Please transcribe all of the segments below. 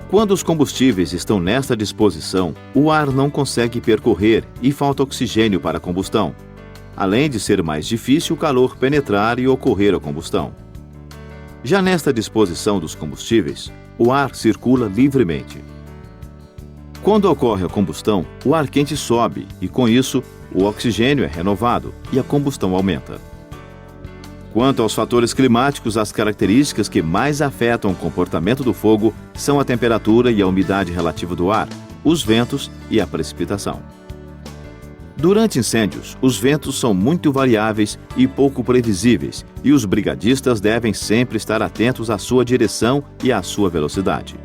Quando os combustíveis estão nesta disposição, o ar não consegue percorrer e falta oxigênio para a combustão, além de ser mais difícil o calor penetrar e ocorrer a combustão. Já nesta disposição dos combustíveis, o ar circula livremente. Quando ocorre a combustão, o ar quente sobe e, com isso, o oxigênio é renovado e a combustão aumenta. Quanto aos fatores climáticos, as características que mais afetam o comportamento do fogo são a temperatura e a umidade relativa do ar, os ventos e a precipitação. Durante incêndios, os ventos são muito variáveis e pouco previsíveis, e os brigadistas devem sempre estar atentos à sua direção e à sua velocidade.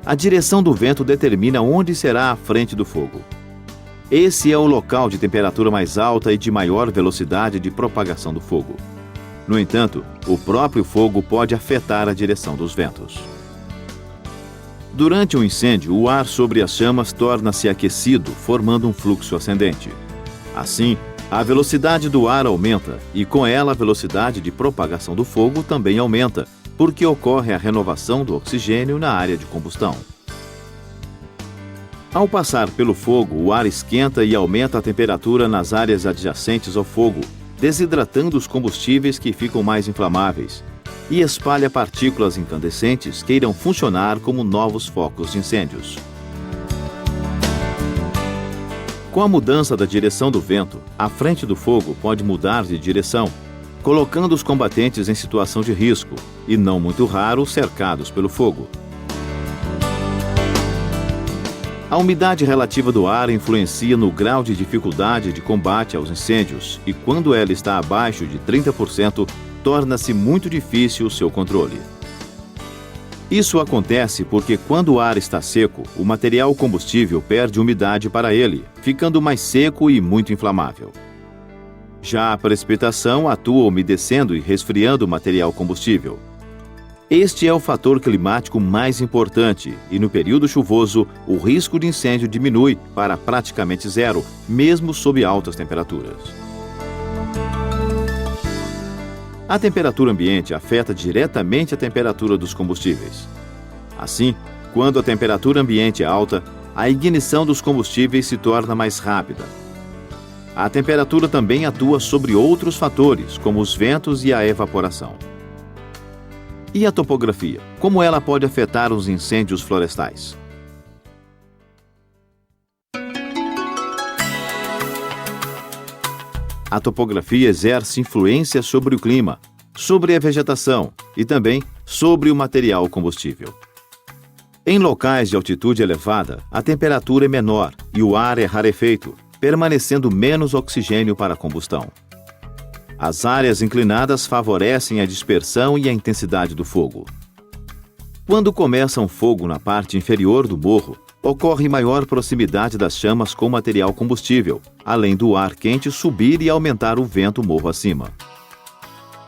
A direção do vento determina onde será a frente do fogo. Esse é o local de temperatura mais alta e de maior velocidade de propagação do fogo. No entanto, o próprio fogo pode afetar a direção dos ventos. Durante um incêndio, o ar sobre as chamas torna-se aquecido, formando um fluxo ascendente. Assim, a velocidade do ar aumenta e, com ela, a velocidade de propagação do fogo também aumenta, porque ocorre a renovação do oxigênio na área de combustão. Ao passar pelo fogo, o ar esquenta e aumenta a temperatura nas áreas adjacentes ao fogo, desidratando os combustíveis que ficam mais inflamáveis, e espalha partículas incandescentes que irão funcionar como novos focos de incêndios. Com a mudança da direção do vento, a frente do fogo pode mudar de direção, colocando os combatentes em situação de risco, e não muito raro, cercados pelo fogo. A umidade relativa do ar influencia no grau de dificuldade de combate aos incêndios e, quando ela está abaixo de 30%, torna-se muito difícil o seu controle. Isso acontece porque, quando o ar está seco, o material combustível perde umidade para ele, ficando mais seco e muito inflamável. Já a precipitação atua umedecendo e resfriando o material combustível. Este é o fator climático mais importante e, no período chuvoso, o risco de incêndio diminui para praticamente zero, mesmo sob altas temperaturas. A temperatura ambiente afeta diretamente a temperatura dos combustíveis. Assim, quando a temperatura ambiente é alta, a ignição dos combustíveis se torna mais rápida. A temperatura também atua sobre outros fatores, como os ventos e a evaporação. E a topografia? Como ela pode afetar os incêndios florestais? A topografia exerce influência sobre o clima, sobre a vegetação e também sobre o material combustível. Em locais de altitude elevada, a temperatura é menor e o ar é rarefeito, permanecendo menos oxigênio para a combustão. As áreas inclinadas favorecem a dispersão e a intensidade do fogo. Quando começa um fogo na parte inferior do morro, ocorre maior proximidade das chamas com material combustível, além do ar quente subir e aumentar o vento morro acima.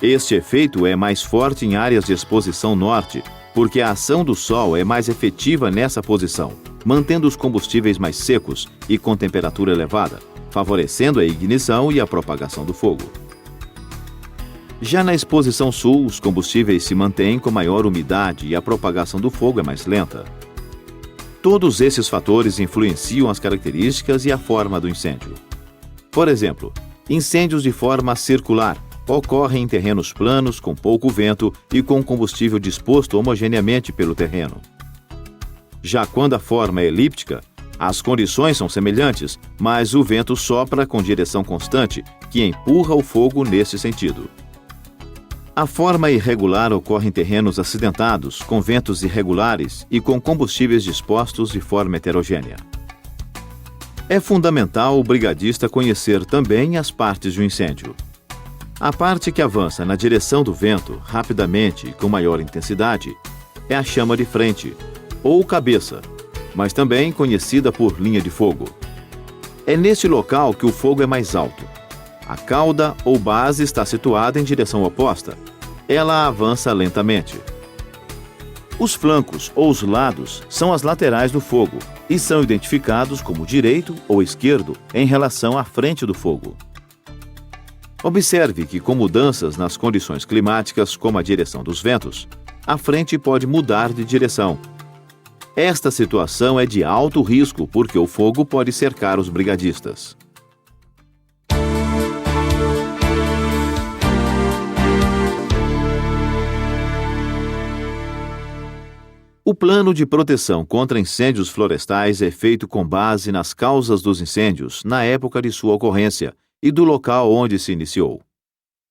Este efeito é mais forte em áreas de exposição norte, porque a ação do sol é mais efetiva nessa posição, mantendo os combustíveis mais secos e com temperatura elevada, favorecendo a ignição e a propagação do fogo. Já na exposição sul, os combustíveis se mantêm com maior umidade e a propagação do fogo é mais lenta. Todos esses fatores influenciam as características e a forma do incêndio. Por exemplo, incêndios de forma circular ocorrem em terrenos planos, com pouco vento e com combustível disposto homogeneamente pelo terreno. Já quando a forma é elíptica, as condições são semelhantes, mas o vento sopra com direção constante, que empurra o fogo nesse sentido. A forma irregular ocorre em terrenos acidentados, com ventos irregulares e com combustíveis dispostos de forma heterogênea. É fundamental o brigadista conhecer também as partes do incêndio. A parte que avança na direção do vento, rapidamente e com maior intensidade, é a chama de frente, ou cabeça, mas também conhecida por linha de fogo. É neste local que o fogo é mais alto. A cauda ou base está situada em direção oposta. Ela avança lentamente. Os flancos ou os lados são as laterais do fogo e são identificados como direito ou esquerdo em relação à frente do fogo. Observe que, com mudanças nas condições climáticas, como a direção dos ventos, a frente pode mudar de direção. Esta situação é de alto risco porque o fogo pode cercar os brigadistas. O plano de proteção contra incêndios florestais é feito com base nas causas dos incêndios na época de sua ocorrência e do local onde se iniciou.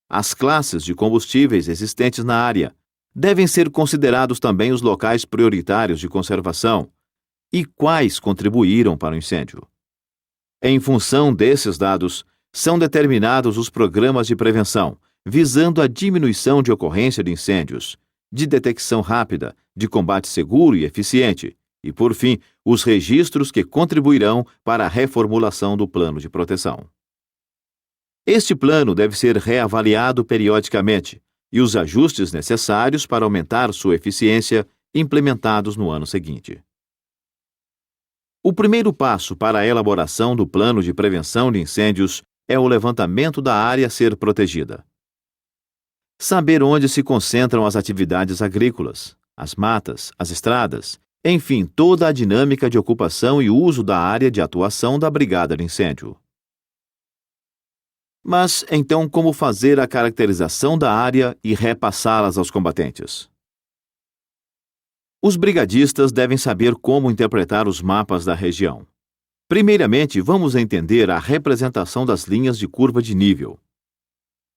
As classes de combustíveis existentes na área devem ser considerados também os locais prioritários de conservação e quais contribuíram para o incêndio. Em função desses dados, são determinados os programas de prevenção, visando a diminuição de ocorrência de incêndios, de detecção rápida, de combate seguro e eficiente, e, por fim, os registros que contribuirão para a reformulação do plano de proteção. Este plano deve ser reavaliado periodicamente e os ajustes necessários para aumentar sua eficiência implementados no ano seguinte. O primeiro passo para a elaboração do plano de prevenção de incêndios é o levantamento da área a ser protegida. Saber onde se concentram as atividades agrícolas, as matas, as estradas, enfim, toda a dinâmica de ocupação e uso da área de atuação da brigada de incêndio. Mas, então, como fazer a caracterização da área e repassá-las aos combatentes? Os brigadistas devem saber como interpretar os mapas da região. Primeiramente, vamos entender a representação das linhas de curva de nível.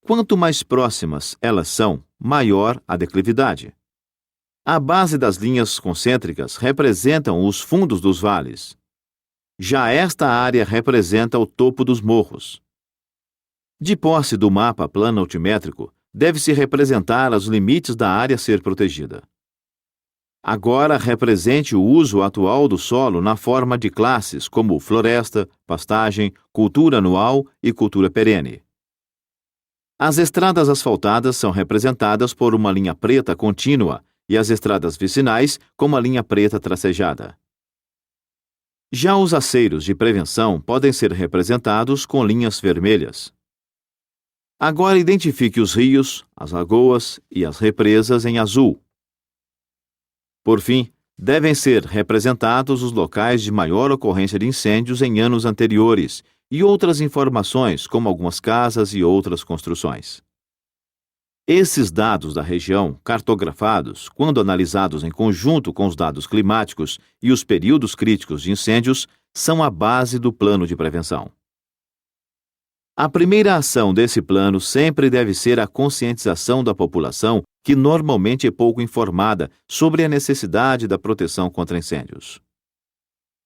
Quanto mais próximas elas são, maior a declividade. A base das linhas concêntricas representam os fundos dos vales. Já esta área representa o topo dos morros. De posse do mapa plano-altimétrico, deve-se representar os limites da área a ser protegida. Agora, represente o uso atual do solo na forma de classes como floresta, pastagem, cultura anual e cultura perene. As estradas asfaltadas são representadas por uma linha preta contínua e as estradas vicinais com uma linha preta tracejada. Já os aceiros de prevenção podem ser representados com linhas vermelhas. Agora identifique os rios, as lagoas e as represas em azul. Por fim, devem ser representados os locais de maior ocorrência de incêndios em anos anteriores e outras informações, como algumas casas e outras construções. Esses dados da região, cartografados, quando analisados em conjunto com os dados climáticos e os períodos críticos de incêndios, são a base do plano de prevenção. A primeira ação desse plano sempre deve ser a conscientização da população, que normalmente é pouco informada sobre a necessidade da proteção contra incêndios.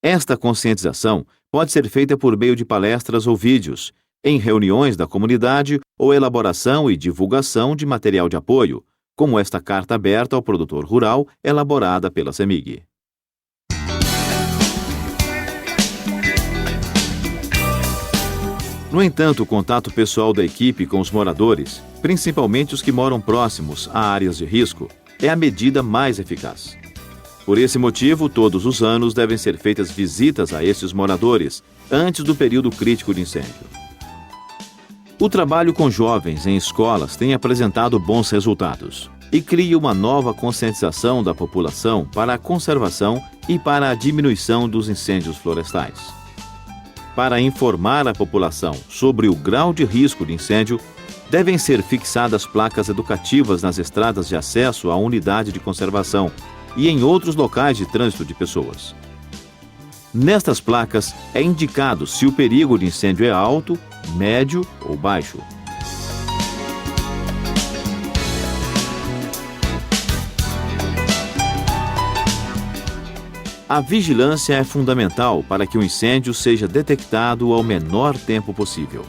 Esta conscientização pode ser feita por meio de palestras ou vídeos, em reuniões da comunidade ou elaboração e divulgação de material de apoio, como esta carta aberta ao produtor rural elaborada pela CEMIG. No entanto, o contato pessoal da equipe com os moradores, principalmente os que moram próximos a áreas de risco, é a medida mais eficaz. Por esse motivo, todos os anos devem ser feitas visitas a estes moradores antes do período crítico de incêndio. O trabalho com jovens em escolas tem apresentado bons resultados e cria uma nova conscientização da população para a conservação e para a diminuição dos incêndios florestais. Para informar a população sobre o grau de risco de incêndio, devem ser fixadas placas educativas nas estradas de acesso à unidade de conservação e em outros locais de trânsito de pessoas. Nestas placas é indicado se o perigo de incêndio é alto, médio ou baixo. A vigilância é fundamental para que o incêndio seja detectado ao menor tempo possível.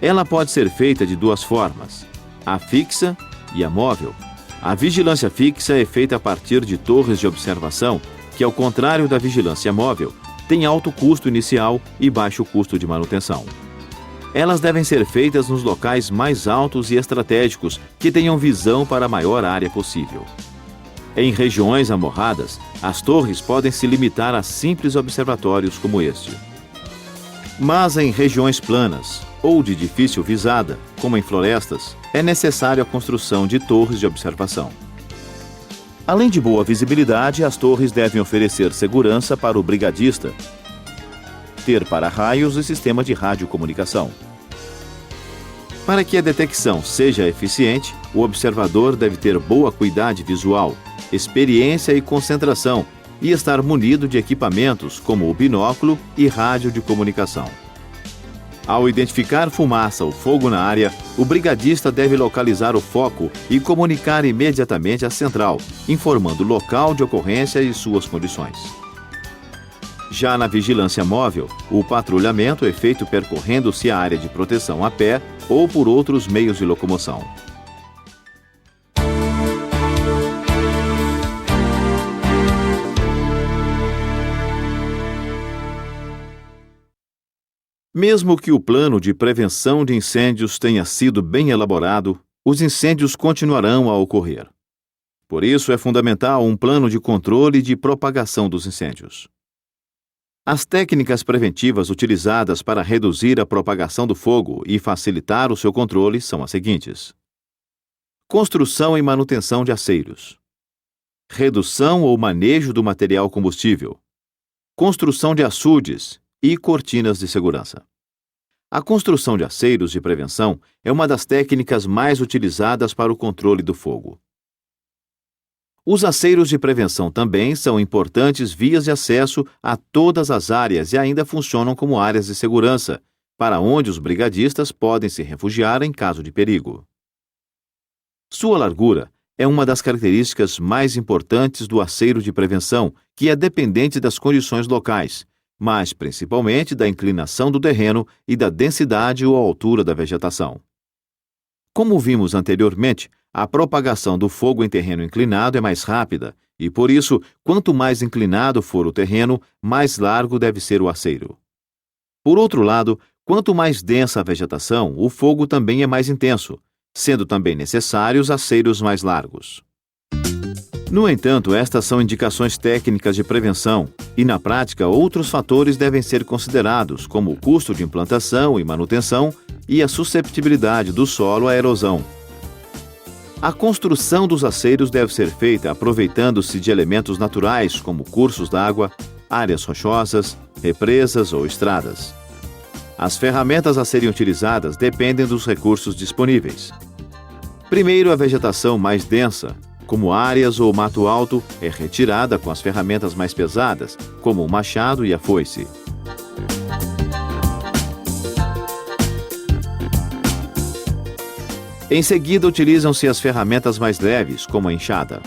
Ela pode ser feita de duas formas, a fixa e a móvel. A vigilância fixa é feita a partir de torres de observação, que, ao contrário da vigilância móvel, tem alto custo inicial e baixo custo de manutenção. Elas devem ser feitas nos locais mais altos e estratégicos que tenham visão para a maior área possível. Em regiões amorradas, as torres podem se limitar a simples observatórios como este. Mas em regiões planas ou de difícil visada, como em florestas, é necessária a construção de torres de observação. Além de boa visibilidade, as torres devem oferecer segurança para o brigadista, ter para-raios e sistema de radiocomunicação. Para que a detecção seja eficiente, o observador deve ter boa acuidade visual, experiência e concentração e estar munido de equipamentos como o binóculo e rádio de comunicação. Ao identificar fumaça ou fogo na área, o brigadista deve localizar o foco e comunicar imediatamente à central, informando o local de ocorrência e suas condições. Já na vigilância móvel, o patrulhamento é feito percorrendo-se a área de proteção a pé ou por outros meios de locomoção. Mesmo que o plano de prevenção de incêndios tenha sido bem elaborado, os incêndios continuarão a ocorrer. Por isso, é fundamental um plano de controle de propagação dos incêndios. As técnicas preventivas utilizadas para reduzir a propagação do fogo e facilitar o seu controle são as seguintes: construção e manutenção de aceiros, redução ou manejo do material combustível, construção de açudes e cortinas de segurança. A construção de aceiros de prevenção é uma das técnicas mais utilizadas para o controle do fogo. Os aceiros de prevenção também são importantes vias de acesso a todas as áreas e ainda funcionam como áreas de segurança, para onde os brigadistas podem se refugiar em caso de perigo. Sua largura é uma das características mais importantes do aceiro de prevenção, que é dependente das condições locais, mas principalmente da inclinação do terreno e da densidade ou altura da vegetação. Como vimos anteriormente, a propagação do fogo em terreno inclinado é mais rápida e, por isso, quanto mais inclinado for o terreno, mais largo deve ser o aceiro. Por outro lado, quanto mais densa a vegetação, o fogo também é mais intenso, sendo também necessários aceiros mais largos. No entanto, estas são indicações técnicas de prevenção e, na prática, outros fatores devem ser considerados, como o custo de implantação e manutenção e a susceptibilidade do solo à erosão. A construção dos aceiros deve ser feita aproveitando-se de elementos naturais, como cursos d'água, áreas rochosas, represas ou estradas. As ferramentas a serem utilizadas dependem dos recursos disponíveis. Primeiro, a vegetação mais densa, como áreas ou mato alto, é retirada com as ferramentas mais pesadas, como o machado e a foice. Em seguida, utilizam-se as ferramentas mais leves, como a enxada.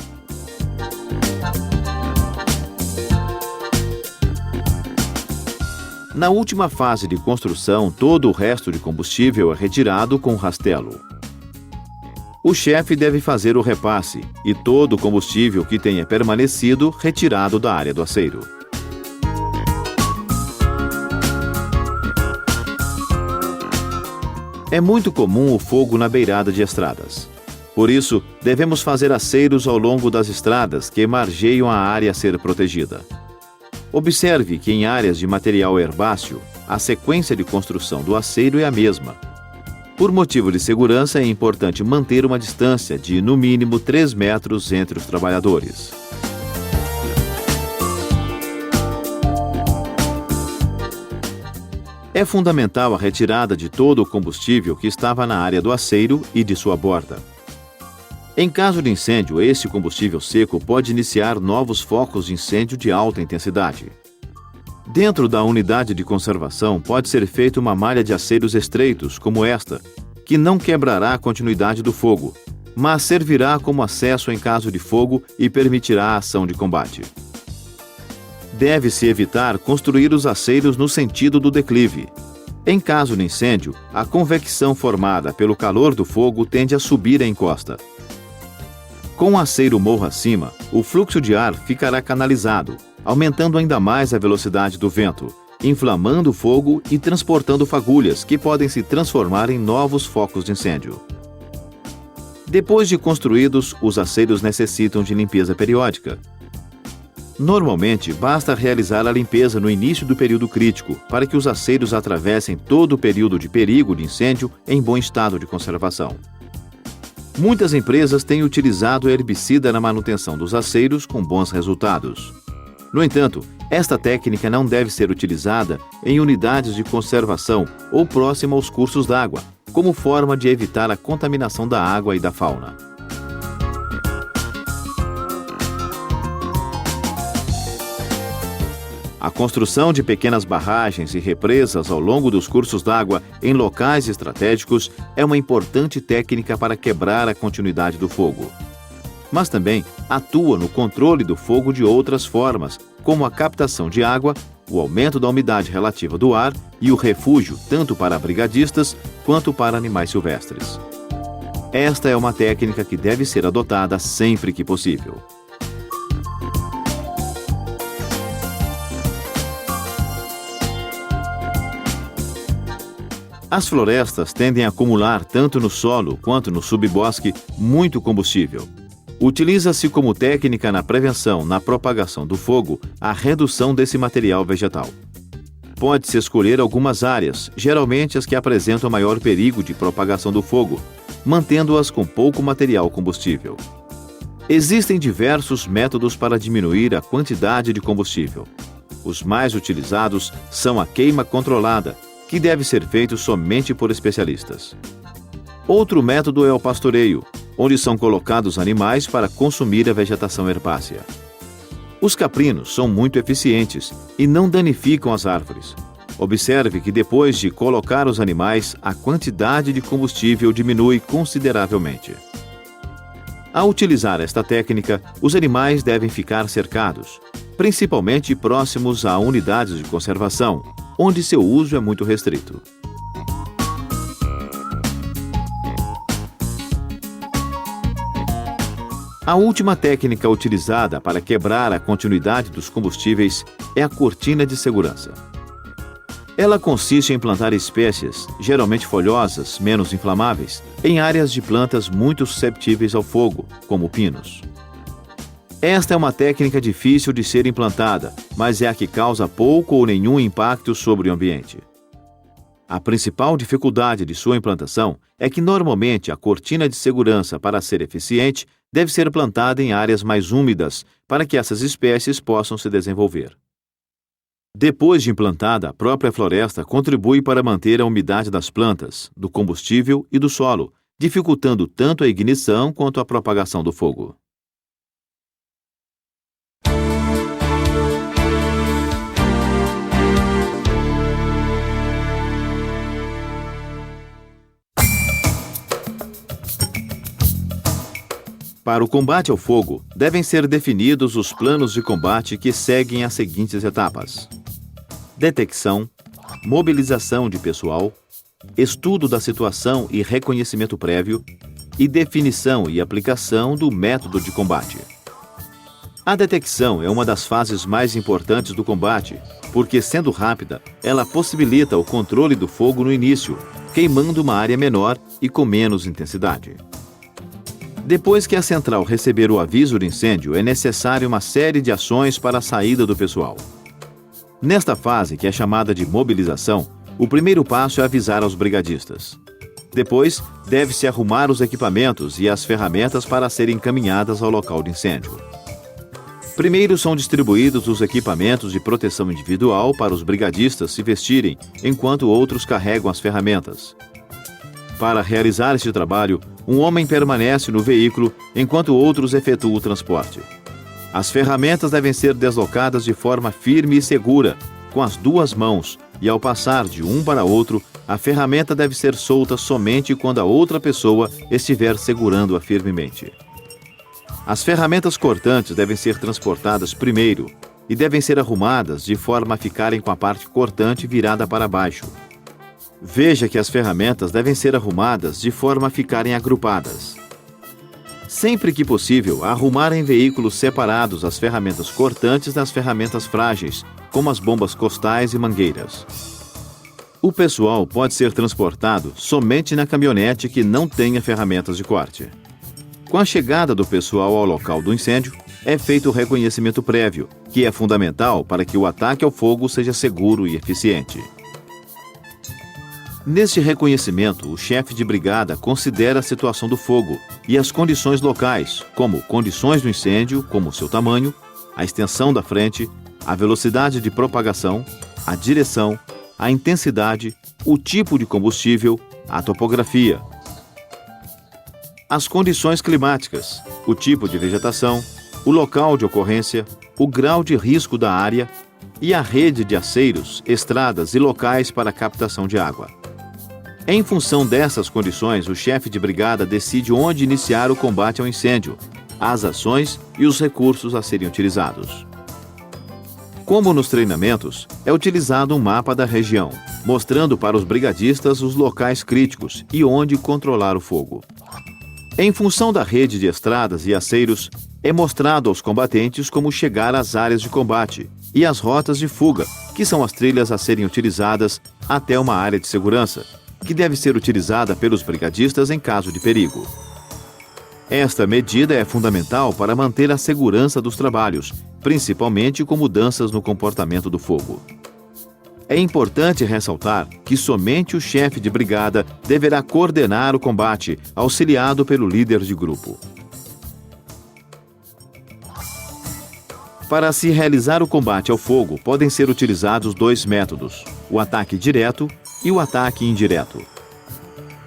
Na última fase de construção, todo o resto de combustível é retirado com rastelo. O chefe deve fazer o repasse e todo o combustível que tenha permanecido retirado da área do aceiro. É muito comum o fogo na beirada de estradas. Por isso, devemos fazer aceiros ao longo das estradas que margeiam a área a ser protegida. Observe que em áreas de material herbáceo, a sequência de construção do aceiro é a mesma. Por motivo de segurança, é importante manter uma distância de, no mínimo, 3 metros entre os trabalhadores. É fundamental a retirada de todo o combustível que estava na área do aceiro e de sua borda. Em caso de incêndio, esse combustível seco pode iniciar novos focos de incêndio de alta intensidade. Dentro da unidade de conservação pode ser feita uma malha de aceiros estreitos, como esta, que não quebrará a continuidade do fogo, mas servirá como acesso em caso de fogo e permitirá a ação de combate. Deve-se evitar construir os aceiros no sentido do declive. Em caso de incêndio, a convecção formada pelo calor do fogo tende a subir a encosta. Com o aceiro morro acima, o fluxo de ar ficará canalizado, aumentando ainda mais a velocidade do vento, inflamando o fogo e transportando fagulhas que podem se transformar em novos focos de incêndio. Depois de construídos, os aceiros necessitam de limpeza periódica. Normalmente, basta realizar a limpeza no início do período crítico para que os aceiros atravessem todo o período de perigo de incêndio em bom estado de conservação. Muitas empresas têm utilizado herbicida na manutenção dos aceiros com bons resultados. No entanto, esta técnica não deve ser utilizada em unidades de conservação ou próximo aos cursos d'água, como forma de evitar a contaminação da água e da fauna. A construção de pequenas barragens e represas ao longo dos cursos d'água em locais estratégicos é uma importante técnica para quebrar a continuidade do fogo. Mas também atua no controle do fogo de outras formas, como a captação de água, o aumento da umidade relativa do ar e o refúgio tanto para brigadistas quanto para animais silvestres. Esta é uma técnica que deve ser adotada sempre que possível. As florestas tendem a acumular, tanto no solo quanto no subbosque, muito combustível. Utiliza-se como técnica na prevenção, na propagação do fogo, a redução desse material vegetal. Pode-se escolher algumas áreas, geralmente as que apresentam maior perigo de propagação do fogo, mantendo-as com pouco material combustível. Existem diversos métodos para diminuir a quantidade de combustível. Os mais utilizados são a queima controlada, que deve ser feito somente por especialistas. Outro método é o pastoreio, onde são colocados animais para consumir a vegetação herbácea. Os caprinos são muito eficientes e não danificam as árvores. Observe que depois de colocar os animais, a quantidade de combustível diminui consideravelmente. Ao utilizar esta técnica, os animais devem ficar cercados, principalmente próximos a unidades de conservação, onde seu uso é muito restrito. A última técnica utilizada para quebrar a continuidade dos combustíveis é a cortina de segurança. Ela consiste em plantar espécies, geralmente folhosas, menos inflamáveis, em áreas de plantas muito susceptíveis ao fogo, como pinos. Esta é uma técnica difícil de ser implantada, mas é a que causa pouco ou nenhum impacto sobre o ambiente. A principal dificuldade de sua implantação é que normalmente a cortina de segurança, para ser eficiente, deve ser plantada em áreas mais úmidas para que essas espécies possam se desenvolver. Depois de implantada, a própria floresta contribui para manter a umidade das plantas, do combustível e do solo, dificultando tanto a ignição quanto a propagação do fogo. Para o combate ao fogo, devem ser definidos os planos de combate que seguem as seguintes etapas: detecção, mobilização de pessoal, estudo da situação e reconhecimento prévio, e definição e aplicação do método de combate. A detecção é uma das fases mais importantes do combate, porque, sendo rápida, ela possibilita o controle do fogo no início, queimando uma área menor e com menos intensidade. Depois que a central receber o aviso de incêndio, é necessária uma série de ações para a saída do pessoal. Nesta fase, que é chamada de mobilização, o primeiro passo é avisar aos brigadistas. Depois, deve-se arrumar os equipamentos e as ferramentas para serem encaminhadas ao local de incêndio. Primeiro são distribuídos os equipamentos de proteção individual para os brigadistas se vestirem, enquanto outros carregam as ferramentas. Para realizar este trabalho, um homem permanece no veículo enquanto outros efetuam o transporte. As ferramentas devem ser deslocadas de forma firme e segura, com as duas mãos, e ao passar de um para outro, a ferramenta deve ser solta somente quando a outra pessoa estiver segurando-a firmemente. As ferramentas cortantes devem ser transportadas primeiro e devem ser arrumadas de forma a ficarem com a parte cortante virada para baixo. Veja que as ferramentas devem ser arrumadas de forma a ficarem agrupadas. Sempre que possível, arrumar em veículos separados as ferramentas cortantes das ferramentas frágeis, como as bombas costais e mangueiras. O pessoal pode ser transportado somente na caminhonete que não tenha ferramentas de corte. Com a chegada do pessoal ao local do incêndio, é feito o reconhecimento prévio, que é fundamental para que o ataque ao fogo seja seguro e eficiente. Neste reconhecimento, o chefe de brigada considera a situação do fogo e as condições locais, como condições do incêndio, como seu tamanho, a extensão da frente, a velocidade de propagação, a direção, a intensidade, o tipo de combustível, a topografia, as condições climáticas, o tipo de vegetação, o local de ocorrência, o grau de risco da área e a rede de aceiros, estradas e locais para captação de água. Em função dessas condições, o chefe de brigada decide onde iniciar o combate ao incêndio, as ações e os recursos a serem utilizados. Como nos treinamentos, é utilizado um mapa da região, mostrando para os brigadistas os locais críticos e onde controlar o fogo. Em função da rede de estradas e aceiros, é mostrado aos combatentes como chegar às áreas de combate e as rotas de fuga, que são as trilhas a serem utilizadas até uma área de segurança, que deve ser utilizada pelos brigadistas em caso de perigo. Esta medida é fundamental para manter a segurança dos trabalhos, principalmente com mudanças no comportamento do fogo. É importante ressaltar que somente o chefe de brigada deverá coordenar o combate, auxiliado pelo líder de grupo. Para se realizar o combate ao fogo, podem ser utilizados dois métodos: o ataque direto e o ataque indireto.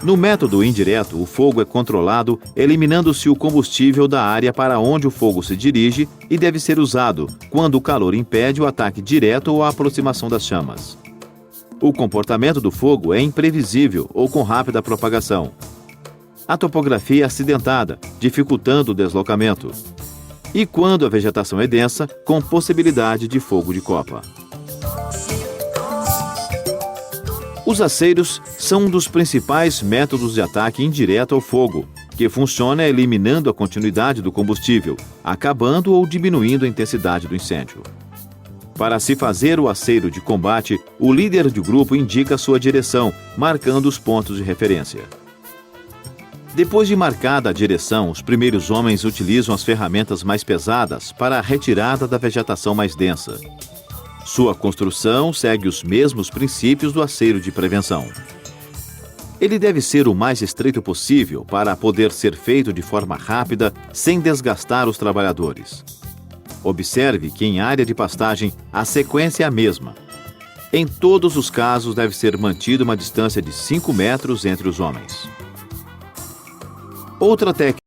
No método indireto, o fogo é controlado eliminando-se o combustível da área para onde o fogo se dirige e deve ser usado quando o calor impede o ataque direto ou a aproximação das chamas. O comportamento do fogo é imprevisível ou com rápida propagação. A topografia é acidentada, dificultando o deslocamento. E quando a vegetação é densa, com possibilidade de fogo de copa. Os aceiros são um dos principais métodos de ataque indireto ao fogo, que funciona eliminando a continuidade do combustível, acabando ou diminuindo a intensidade do incêndio. Para se fazer o aceiro de combate, o líder de grupo indica sua direção, marcando os pontos de referência. Depois de marcada a direção, os primeiros homens utilizam as ferramentas mais pesadas para a retirada da vegetação mais densa. Sua construção segue os mesmos princípios do aceiro de prevenção. Ele deve ser o mais estreito possível para poder ser feito de forma rápida, sem desgastar os trabalhadores. Observe que em área de pastagem a sequência é a mesma. Em todos os casos deve ser mantida uma distância de 5 metros entre os homens. Outra técnica